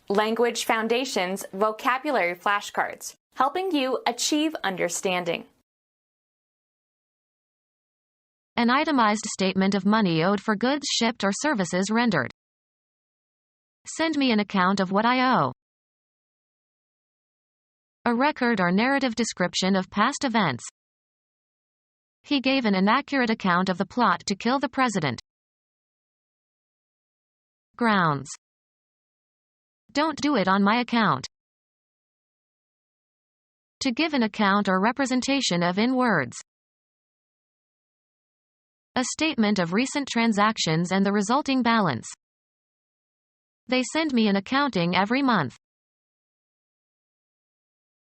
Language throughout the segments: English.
Language Foundations Vocabulary Flashcards, helping you achieve understanding. An itemized statement of money owed for goods shipped or services rendered. Send me an account of what I owe. A record or narrative description of past events. He gave an inaccurate account of the plot to kill the president. Grounds. Don't do it on my account. To give an account or representation of in words. A statement of recent transactions and the resulting balance. They send me an accounting every month.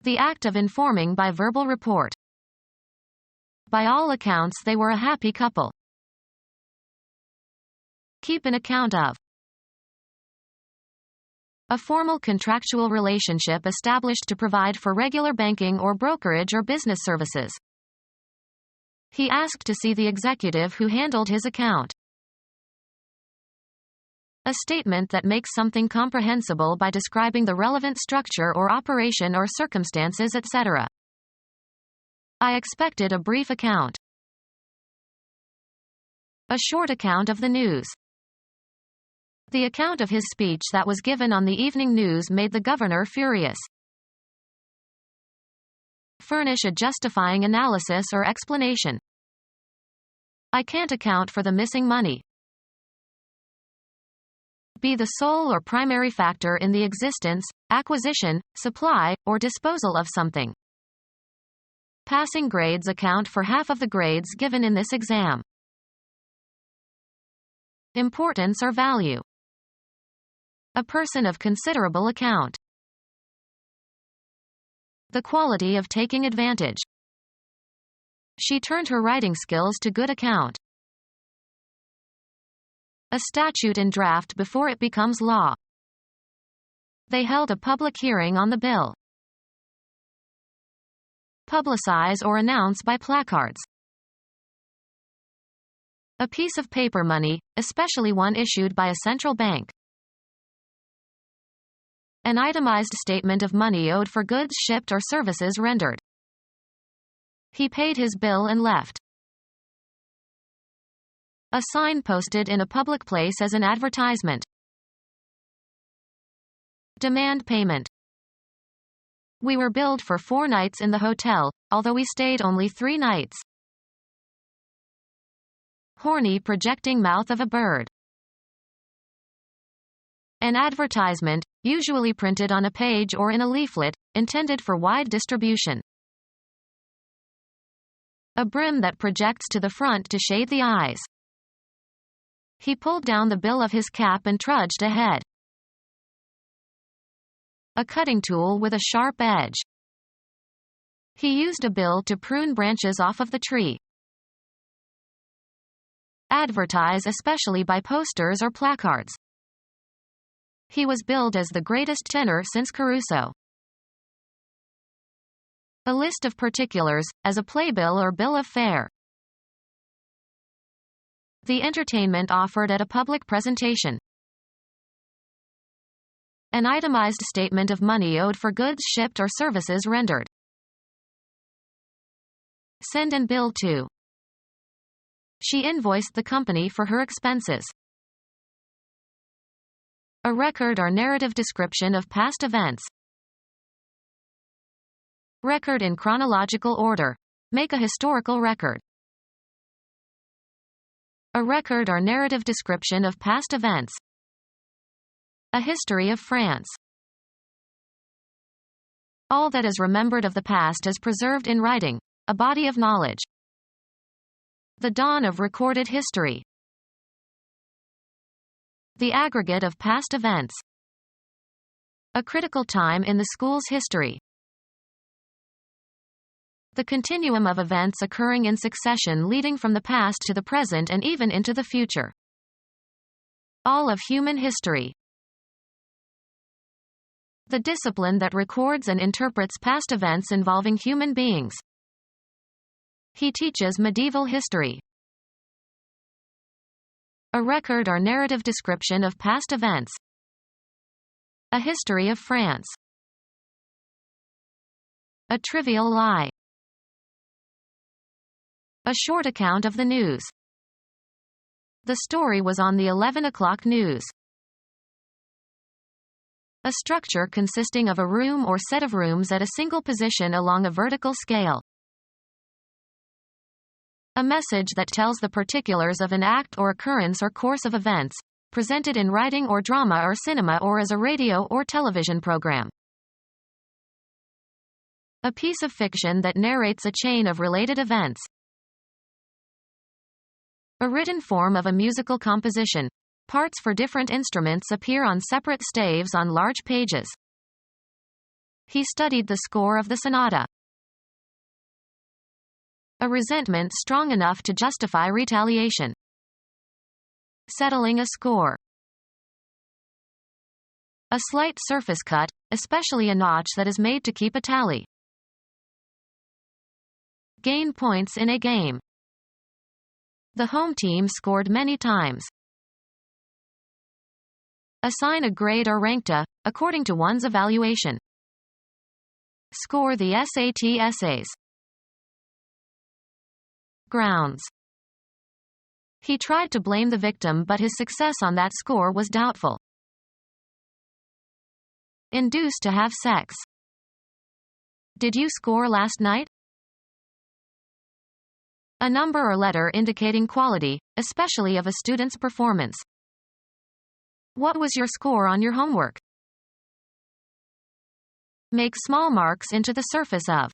The act of informing by verbal report. By all accounts, they were a happy couple. Keep an account of. A formal contractual relationship established to provide for regular banking or brokerage or business services. He asked to see the executive who handled his account. A statement that makes something comprehensible by describing the relevant structure or operation or circumstances, etc. I expected a brief account. A short account of the news. The account of his speech that was given on the evening news made the governor furious. Furnish a justifying analysis or explanation. I can't account for the missing money. Be the sole or primary factor in the existence, acquisition, supply, or disposal of something. Passing grades account for half of the grades given in this exam. Importance or value. A person of considerable account. The quality of taking advantage. She turned her writing skills to good account. A statute in draft before it becomes law. They held a public hearing on the bill. Publicize or announce by placards. A piece of paper money, especially one issued by a central bank. An itemized statement of money owed for goods shipped or services rendered. He paid his bill and left. A sign posted in a public place as an advertisement. Demand payment. We were billed for 4 nights in the hotel, although we stayed only 3 nights. Horny projecting mouth of a bird. An advertisement, usually printed on a page or in a leaflet, intended for wide distribution. A brim that projects to the front to shade the eyes. He pulled down the bill of his cap and trudged ahead. A cutting tool with a sharp edge. He used a bill to prune branches off of the tree. Advertise especially by posters or placards. He was billed as the greatest tenor since Caruso. A list of particulars, as a playbill or bill of fare. The entertainment offered at a public presentation. An itemized statement of money owed for goods shipped or services rendered. Send and bill to. She invoiced the company for her expenses. A record or narrative description of past events. Record in chronological order. Make a historical record. A record or narrative description of past events. A history of France. All that is remembered of the past is preserved in writing, a body of knowledge. The dawn of recorded history. The aggregate of past events. A critical time in the school's history. The continuum of events occurring in succession leading from the past to the present and even into the future. All of human history. The discipline that records and interprets past events involving human beings. He teaches medieval history. A record or narrative description of past events. A history of France. A trivial lie. A short account of the news. The story was on the 11 o'clock news. A structure consisting of a room or set of rooms at a single position along a vertical scale. A message that tells the particulars of an act or occurrence or course of events, presented in writing or drama or cinema or as a radio or television program. A piece of fiction that narrates a chain of related events. A written form of a musical composition. Parts for different instruments appear on separate staves on large pages. He studied the score of the sonata. A resentment strong enough to justify retaliation. Settling a score. A slight surface cut, especially a notch that is made to keep a tally. Gain points in a game. The home team scored many times. Assign a grade or rank to, according to one's evaluation. Score the SAT essays. Grounds. He tried to blame the victim, but his success on that score was doubtful. Induce to have sex. Did you score last night? A number or letter indicating quality, especially of a student's performance. What was your score on your homework? Make small marks into the surface of.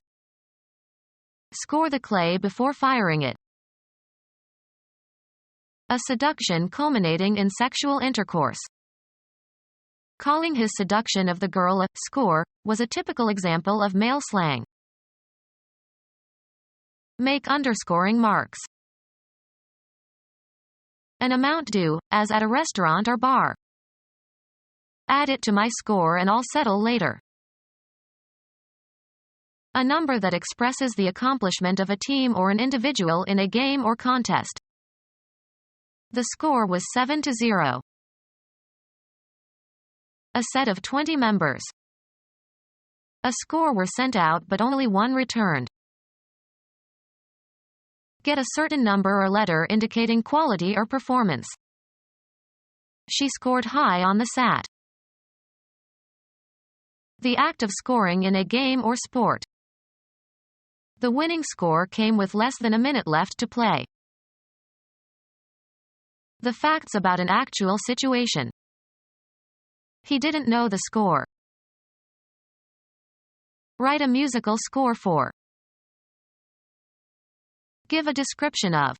Score the clay before firing it. A seduction culminating in sexual intercourse. Calling his seduction of the girl a score was a typical example of male slang. Make underscoring marks. An amount due, as at a restaurant or bar. Add it to my score and I'll settle later. A number that expresses the accomplishment of a team or an individual in a game or contest. The score was 7-0. A set of 20 members. A score were sent out but only one returned. Get a certain number or letter indicating quality or performance. She scored high on the SAT. The act of scoring in a game or sport. The winning score came with less than a minute left to play. The facts about an actual situation. He didn't know the score. Write a musical score for. Give a description of.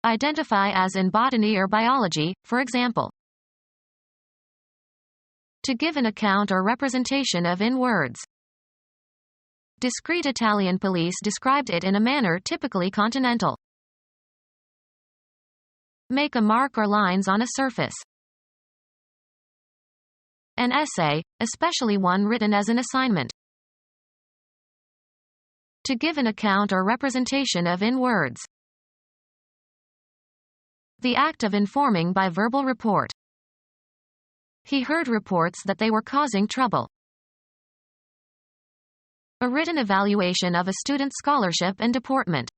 Identify as in botany or biology, for example. To give an account or representation of in words. Discreet Italian police described it in a manner typically continental. Make a mark or lines on a surface. An essay, especially one written as an assignment. To give an account or representation of in words. The act of informing by verbal report. He heard reports that they were causing trouble. A written evaluation of a student's scholarship and deportment.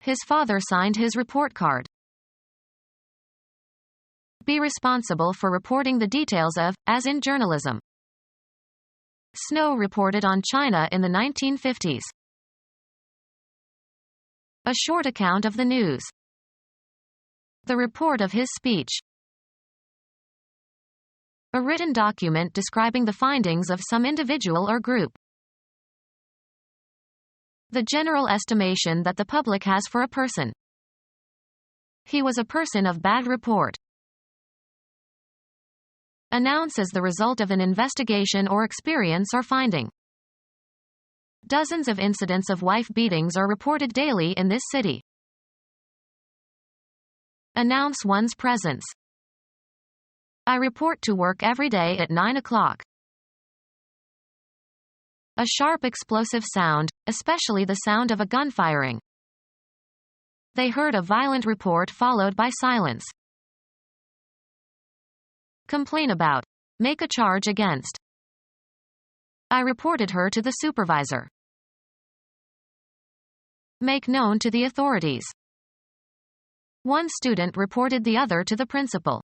His father signed his report card. Be responsible for reporting the details of, as in journalism. Snow reported on China in the 1950s. A short account of the news. The report of his speech. A written document describing the findings of some individual or group. The general estimation that the public has for a person. He was a person of bad report. Announce as the result of an investigation or experience or finding. Dozens of incidents of wife beatings are reported daily in this city. Announce one's presence. I report to work every day at 9 o'clock. A sharp explosive sound, especially the sound of a gun firing. They heard a violent report followed by silence. Complain about. Make a charge against. I reported her to the supervisor. Make known to the authorities. One student reported the other to the principal.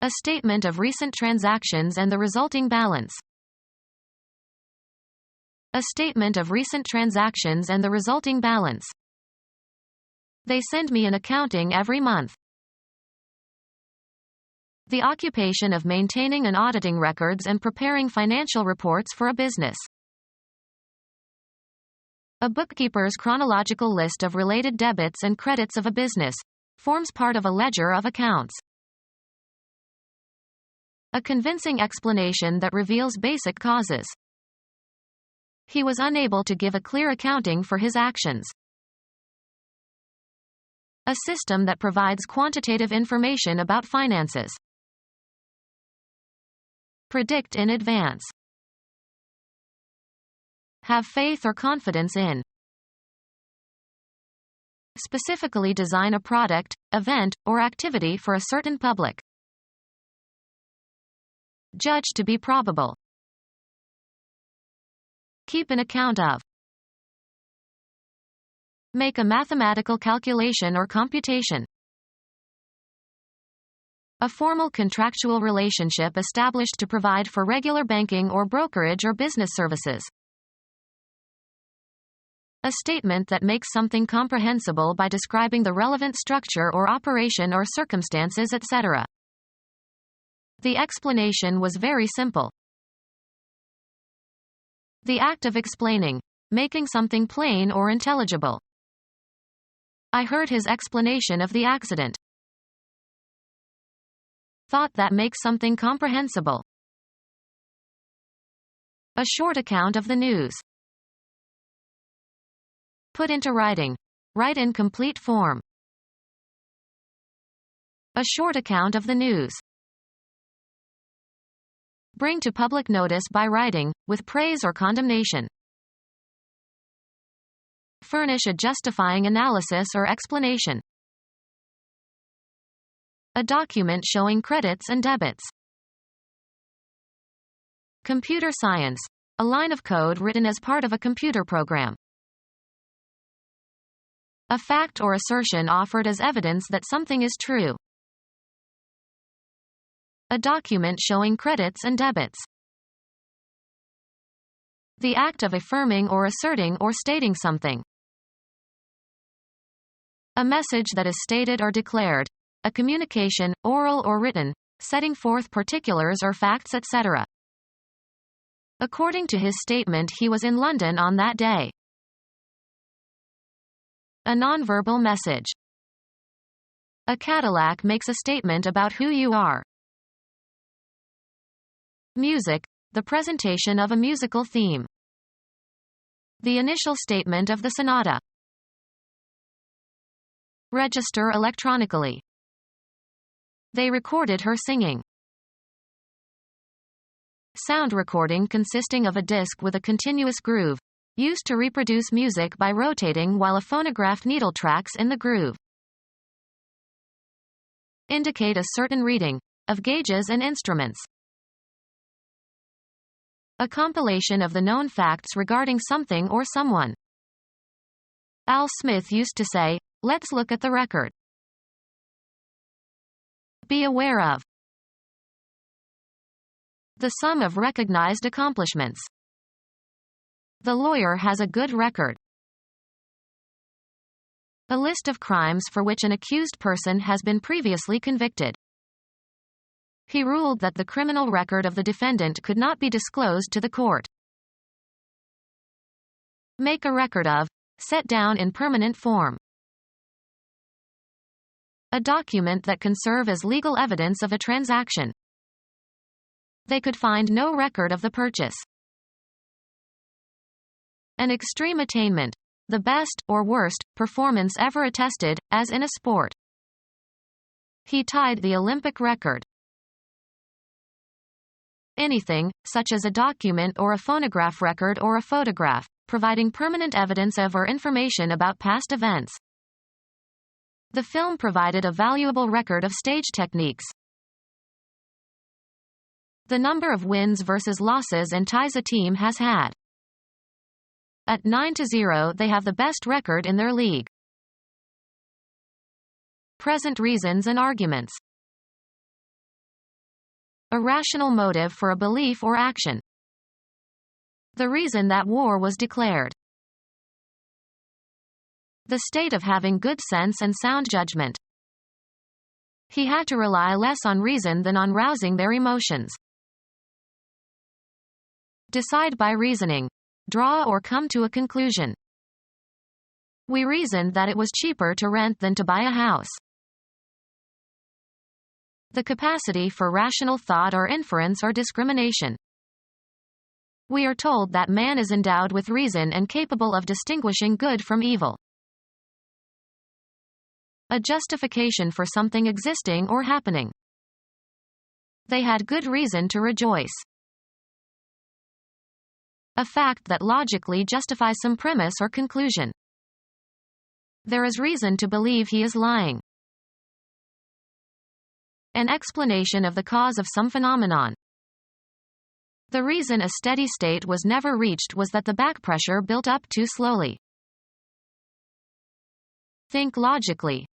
A statement of recent transactions and the resulting balance. A statement of recent transactions and the resulting balance. They send me an accounting every month. The occupation of maintaining and auditing records and preparing financial reports for a business. A bookkeeper's chronological list of related debits and credits of a business forms part of a ledger of accounts. A convincing explanation that reveals basic causes. He was unable to give a clear accounting for his actions. A system that provides quantitative information about finances. Predict in advance. Have faith or confidence in. Specifically design a product, event, or activity for a certain public. Judge to be probable. Keep an account of. Make a mathematical calculation or computation. A formal contractual relationship established to provide for regular banking or brokerage or business services. A statement that makes something comprehensible by describing the relevant structure or operation or circumstances, etc. The explanation was very simple. The act of explaining, making something plain or intelligible. I heard his explanation of the accident. Thought that makes something comprehensible. A short account of the news. Put into writing. Write in complete form. A short account of the news. Bring to public notice by writing, with praise or condemnation. Furnish a justifying analysis or explanation. A document showing credits and debits. Computer science. A line of code written as part of a computer program. A fact or assertion offered as evidence that something is true. A document showing credits and debits. The act of affirming or asserting or stating something. A message that is stated or declared. A communication, oral or written, setting forth particulars or facts, etc. According to his statement, he was in London on that day. A nonverbal message. A Cadillac makes a statement about who you are. Music, the presentation of a musical theme. The initial statement of the sonata. Register electronically. They recorded her singing. Sound recording consisting of a disc with a continuous groove, used to reproduce music by rotating while a phonograph needle tracks in the groove. Indicate a certain reading, of gauges and instruments. A compilation of the known facts regarding something or someone. Al Smith used to say, "Let's look at the record." Be aware of. The sum of recognized accomplishments. The lawyer has a good record. A list of crimes for which an accused person has been previously convicted. He ruled that the criminal record of the defendant could not be disclosed to the court. Make a record of. Set down in permanent form. A document that can serve as legal evidence of a transaction. They could find no record of the purchase. An extreme attainment. The best, or worst, performance ever attested, as in a sport. He tied the Olympic record. Anything, such as a document or a phonograph record or a photograph, providing permanent evidence of or information about past events. The film provided a valuable record of stage techniques. The number of wins versus losses and ties a team has had. At 9-0, they have the best record in their league. Present reasons and arguments. A rational motive for a belief or action. The reason that war was declared. The state of having good sense and sound judgment. He had to rely less on reason than on rousing their emotions. Decide by reasoning. Draw or come to a conclusion. We reasoned that it was cheaper to rent than to buy a house. The capacity for rational thought or inference or discrimination. We are told that man is endowed with reason and capable of distinguishing good from evil. A justification for something existing or happening. They had good reason to rejoice. A fact that logically justifies some premise or conclusion. There is reason to believe he is lying. An explanation of the cause of some phenomenon. The reason a steady state was never reached was that the back pressure built up too slowly. Think logically.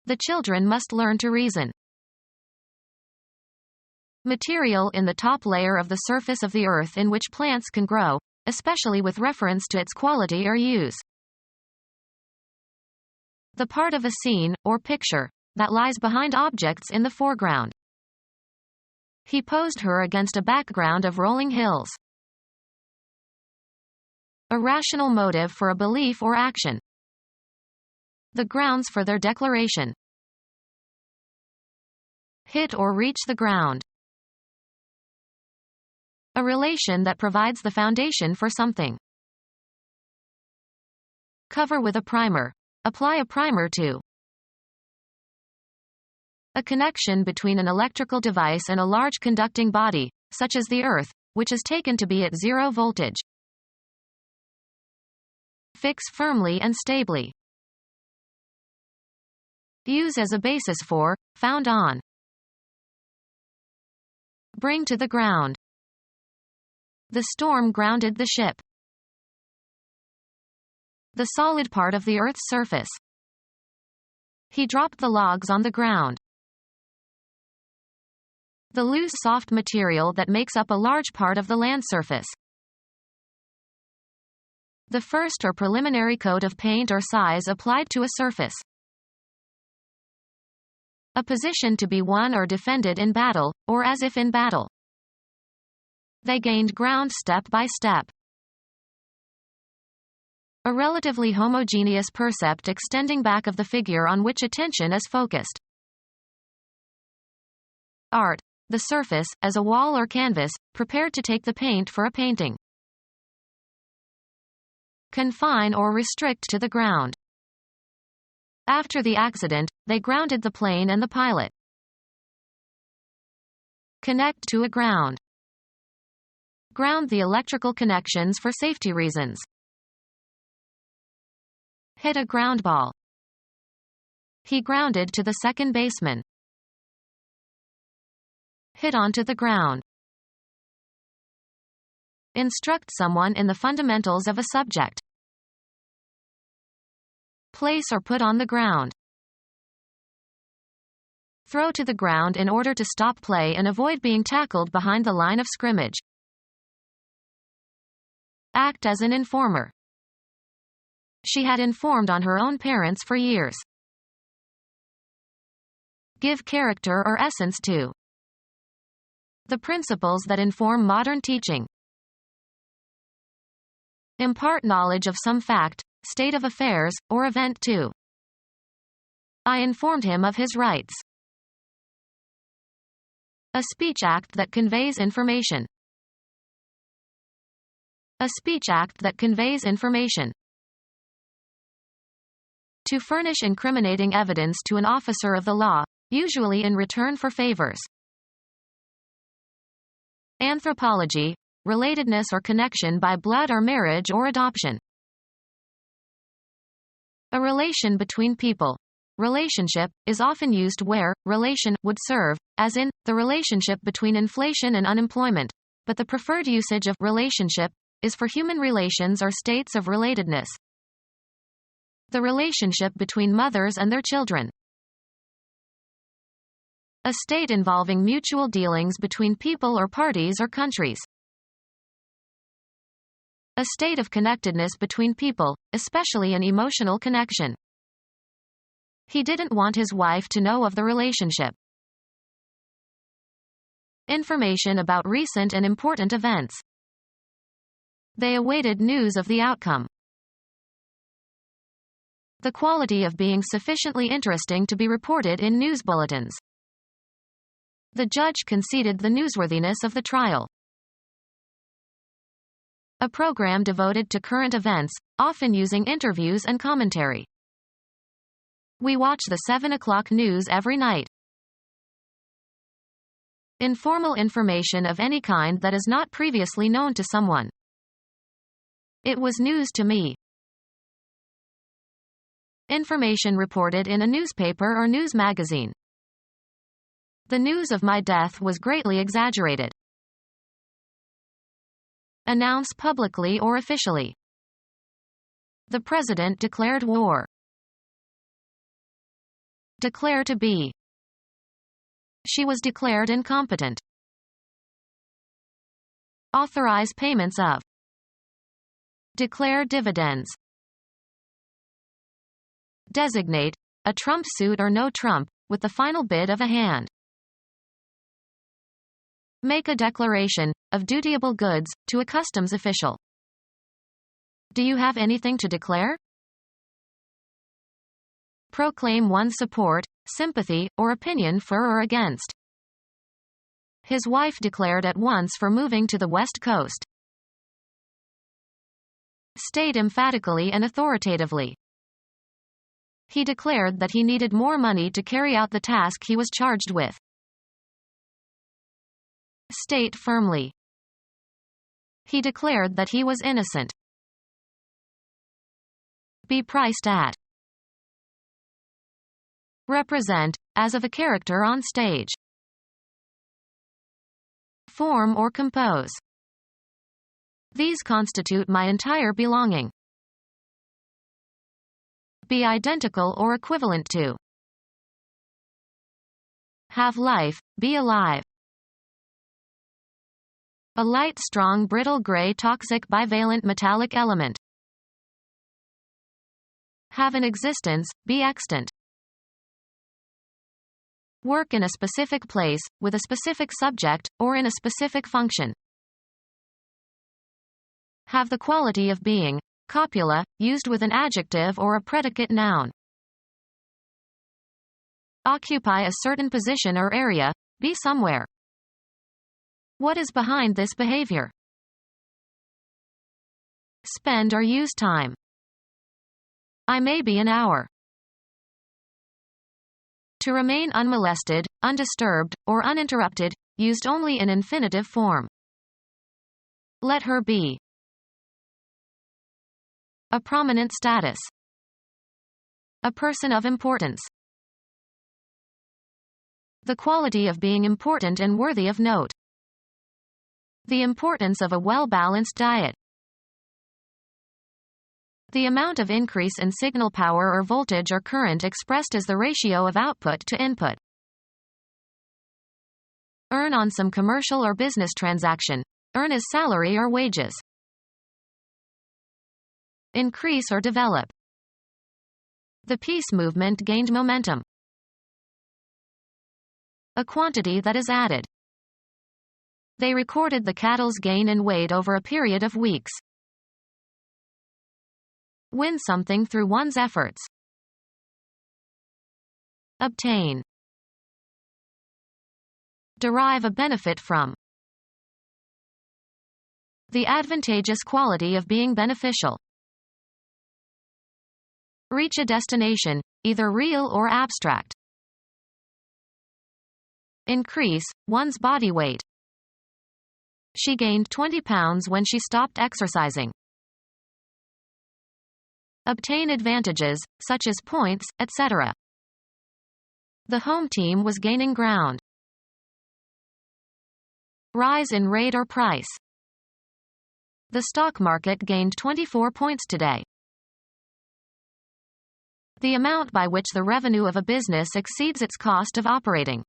The children must learn to reason. Material in the top layer of the surface of the earth in which plants can grow, especially with reference to its quality or use. The part of a scene, or picture, that lies behind objects in the foreground. He posed her against a background of rolling hills. A rational motive for a belief or action. The grounds for their declaration. Hit or reach the ground. A relation that provides the foundation for something. Cover with a primer. Apply a primer to. A connection between an electrical device and a large conducting body, such as the Earth, which is taken to be at zero voltage. Fix firmly and stably. Use as a basis for, found on. Bring to the ground. The storm grounded the ship. The solid part of the Earth's surface. He dropped the logs on the ground. The loose soft material that makes up a large part of the land surface. The first or preliminary coat of paint or size applied to a surface. A position to be won or defended in battle, or as if in battle. They gained ground step by step. A relatively homogeneous percept extending back of the figure on which attention is focused. Art. The surface, as a wall or canvas, prepared to take the paint for a painting. Confine or restrict to the ground. After the accident, they grounded the plane and the pilot. Connect to a ground. Ground the electrical connections for safety reasons. Hit a ground ball. He grounded to the second baseman. Hit onto the ground. Instruct someone in the fundamentals of a subject. Place or put on the ground. Throw to the ground in order to stop play and avoid being tackled behind the line of scrimmage. Act as an informer. She had informed on her own parents for years. Give character or essence to. The principles that inform modern teaching. Impart knowledge of some fact, state of affairs, or event to. I informed him of his rights. A speech act that conveys information. A speech act that conveys information. To furnish incriminating evidence to an officer of the law, usually in return for favors. Anthropology, relatedness or connection by blood or marriage or adoption. A relation between people. Relationship is often used where relation would serve, as in the relationship between inflation and unemployment, but the preferred usage of relationship is for human relations or states of relatedness. The relationship between mothers and their children. A state involving mutual dealings between people or parties or countries. A state of connectedness between people, especially an emotional connection. He didn't want his wife to know of the relationship. Information about recent and important events. They awaited news of the outcome. The quality of being sufficiently interesting to be reported in news bulletins. The judge conceded the newsworthiness of the trial. A program devoted to current events, often using interviews and commentary. We watch the 7 o'clock news every night. Informal information of any kind that is not previously known to someone. It was news to me. Information reported in a newspaper or news magazine. The news of my death was greatly exaggerated. Announce publicly or officially. The president declared war. Declare to be. She was declared incompetent. Authorize payments of. Declare dividends. Designate, a trump suit or no trump, with the final bid of a hand. Make a declaration of dutiable goods to a customs official. Do you have anything to declare? Proclaim one's support, sympathy, or opinion for or against. His wife declared at once for moving to the West Coast. State emphatically and authoritatively. He declared that he needed more money to carry out the task he was charged with. State firmly. He declared that he was innocent. Be priced at. Represent, as of a character on stage. Form or compose. These constitute my entire belonging. Be identical or equivalent to. Have life, be alive. A light, strong, brittle, gray, toxic, bivalent metallic element. Have an existence, be extant. Work in a specific place, with a specific subject, or in a specific function. Have the quality of being, copula, used with an adjective or a predicate noun. Occupy a certain position or area, be somewhere. What is behind this behavior? Spend or use time. I may be an hour. To remain unmolested, undisturbed, or uninterrupted, used only in infinitive form. Let her be. A prominent status. A person of importance. The quality of being important and worthy of note. The importance of a well-balanced diet. The amount of increase in signal power or voltage or current expressed as the ratio of output to input. Earn on some commercial or business transaction. Earn as salary or wages. Increase or develop. The peace movement gained momentum. A quantity that is added. They recorded the cattle's gain in weight over a period of weeks. Win something through one's efforts. Obtain. Derive a benefit from. The advantageous quality of being beneficial. Reach a destination, either real or abstract. Increase one's body weight. She gained 20 pounds when she stopped exercising. obtain advantages, such as points, etc. The home team was gaining ground. Rise in rate or price. The stock market gained 24 points today. The amount by which the revenue of a business exceeds its cost of operating.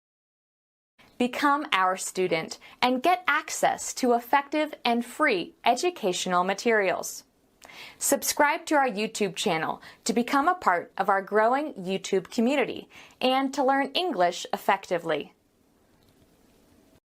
Become our student and get access to effective and free educational materials. Subscribe to our YouTube channel to become a part of our growing YouTube community and to learn English effectively.